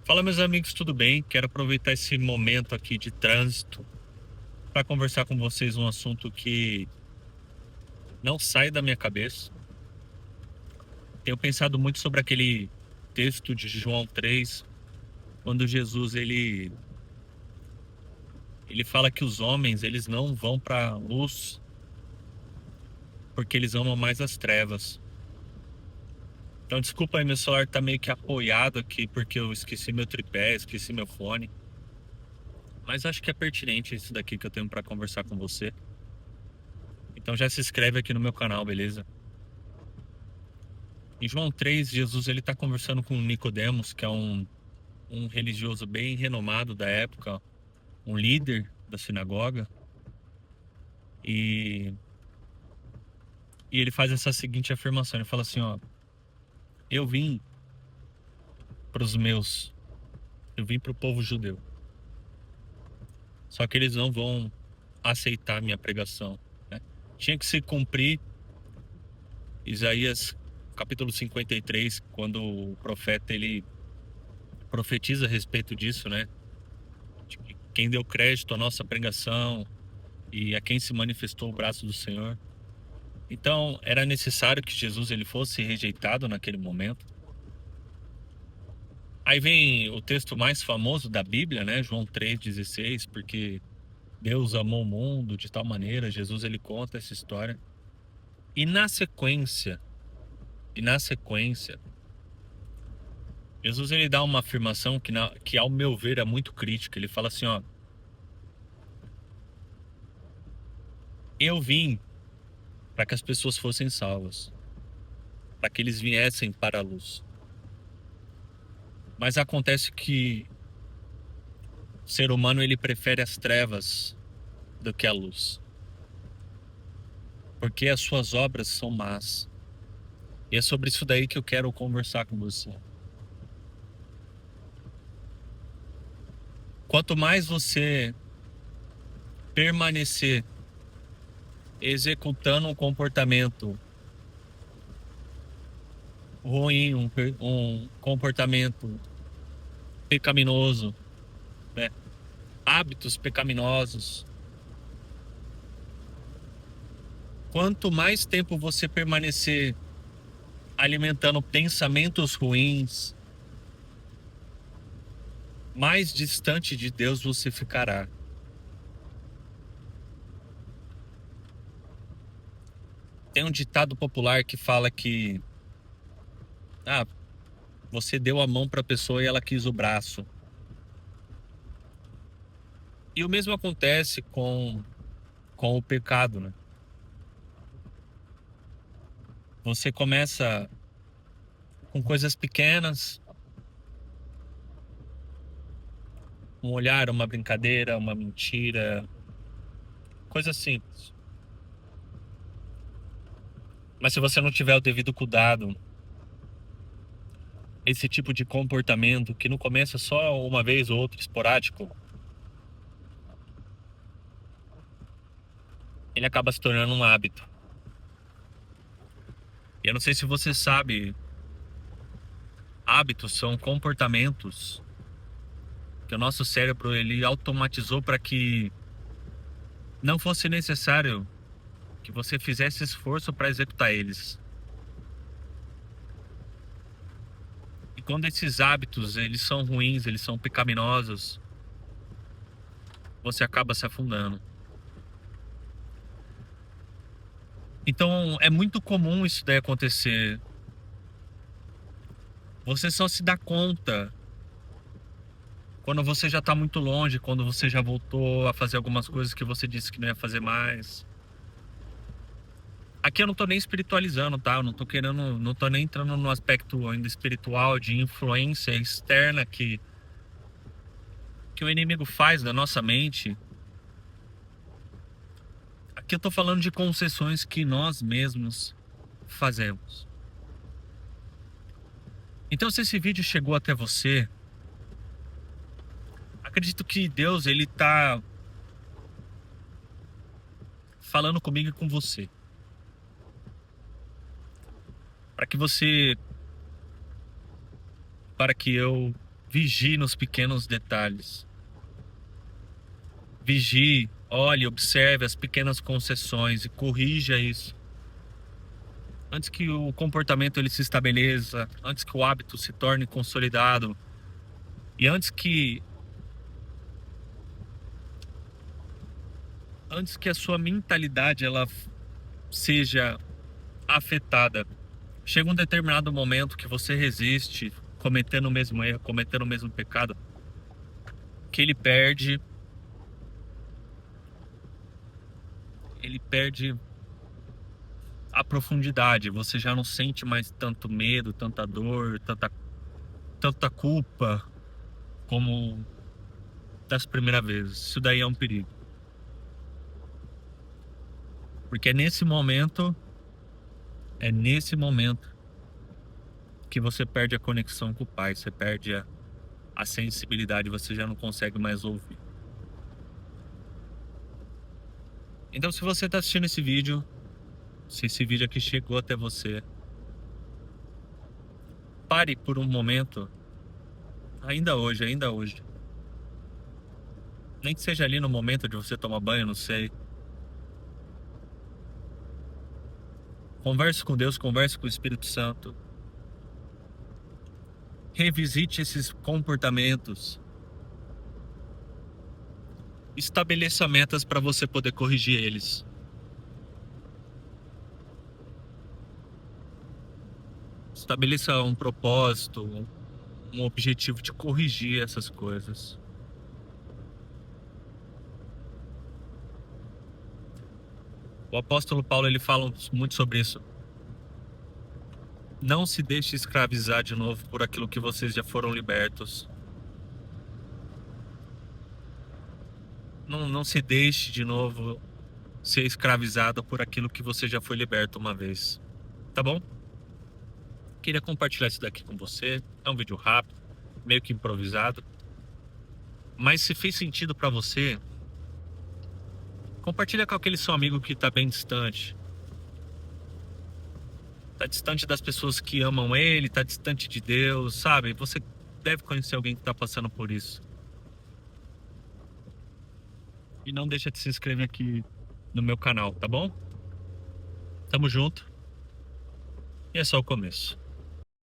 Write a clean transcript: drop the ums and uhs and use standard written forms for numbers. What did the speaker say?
Fala, meus amigos, tudo bem? Quero aproveitar esse momento aqui de trânsito para conversar com vocês um assunto que não sai da minha cabeça. Tenho pensado muito sobre aquele texto de João 3, quando Jesus ele fala que os homens, eles não vão para a luz porque eles amam mais as trevas. Então, desculpa aí, meu celular tá meio que apoiado aqui porque eu esqueci meu tripé, esqueci meu fone, mas acho que é pertinente isso daqui que eu tenho para conversar com você. Então já se inscreve aqui no meu canal, beleza? Em João 3, Jesus ele está conversando com Nicodemos, que é um religioso bem renomado da época, um líder da sinagoga, e, e ele faz essa seguinte afirmação, ele fala assim, ó, eu vim para os meus, eu vim para o povo judeu, só que eles não vão aceitar minha pregação, né? Tinha que se cumprir Isaías capítulo 53, quando o profeta ele profetiza a respeito disso, né? De que quem deu crédito à nossa pregação e a quem se manifestou o braço do Senhor. Então, era necessário que Jesus ele fosse rejeitado naquele momento. Aí vem o texto mais famoso da Bíblia, né? João 3,16, porque Deus amou o mundo de tal maneira, Jesus ele conta essa história. E na sequência, e na sequência, Jesus ele dá uma afirmação que ao meu ver é muito crítica. Ele fala assim, ó, eu vim para que as pessoas fossem salvas, para que eles viessem para a luz. Mas acontece que o ser humano ele prefere as trevas do que a luz, porque as suas obras são más. E é sobre isso daí que eu quero conversar com você. Quanto mais você permanecer executando um comportamento ruim, um comportamento pecaminoso, né? Hábitos pecaminosos, quanto mais tempo você permanecer alimentando pensamentos ruins, mais distante de Deus você ficará. Tem um ditado popular que fala que ah, você deu a mão para a pessoa e ela quis o braço. E o mesmo acontece com o pecado, né? Você começa com coisas pequenas, um olhar, uma brincadeira, uma mentira, coisa simples. Mas se você não tiver o devido cuidado, esse tipo de comportamento que não começa só uma vez ou outra, esporádico, ele acaba se tornando um hábito. E eu não sei se você sabe, hábitos são comportamentos que o nosso cérebro ele automatizou para que não fosse necessário que você fizesse esforço para executar eles. E quando esses hábitos eles são ruins, eles são pecaminosos, você acaba se afundando. Então é muito comum isso daí acontecer. Você só se dá conta quando você já está muito longe, quando você já voltou a fazer algumas coisas que você disse que não ia fazer mais. Aqui eu não tô nem espiritualizando, tá? Eu não tô querendo, não tô nem entrando no aspecto ainda espiritual de influência externa que o inimigo faz na nossa mente. Aqui eu tô falando de concessões que nós mesmos fazemos. Então, se esse vídeo chegou até você, acredito que Deus, ele tá falando comigo e com você, para que você, para que eu Vigie nos pequenos detalhes. Vigie, olhe, observe as pequenas concessões e corrija isso. Antes que o comportamento ele se estabeleça, antes que o hábito se torne consolidado e antes que a sua mentalidade ela seja afetada. Chega um determinado momento que você resiste, cometendo o mesmo erro, cometendo o mesmo pecado, que ele perde a profundidade. Você já não sente mais tanto medo, tanta dor, tanta culpa como das primeiras vezes. Isso daí é um perigo. Porque é nesse momento que você perde a conexão com o Pai, você perde a sensibilidade, você já não consegue mais ouvir. Então, se você está assistindo esse vídeo, se esse vídeo aqui chegou até você, pare por um momento, ainda hoje. Nem que seja ali no momento de você tomar banho, não sei. Converse com Deus, converse com o Espírito Santo. Revisite esses comportamentos. Estabeleça metas para você poder corrigir eles. Estabeleça um propósito, um objetivo de corrigir essas coisas. O apóstolo Paulo ele fala muito sobre isso. Não se deixe escravizar de novo por aquilo que vocês já foram libertos. Não se deixe de novo ser escravizado por aquilo que você já foi liberto uma vez. Tá bom? Queria compartilhar isso daqui com você. É um vídeo rápido, meio que improvisado. Mas se fez sentido pra você, compartilha com aquele seu amigo que tá bem distante. Tá distante das pessoas que amam ele, tá distante de Deus, sabe? Você deve conhecer alguém que tá passando por isso. E não deixa de se inscrever aqui no meu canal, tá bom? Tamo junto. E é só o começo.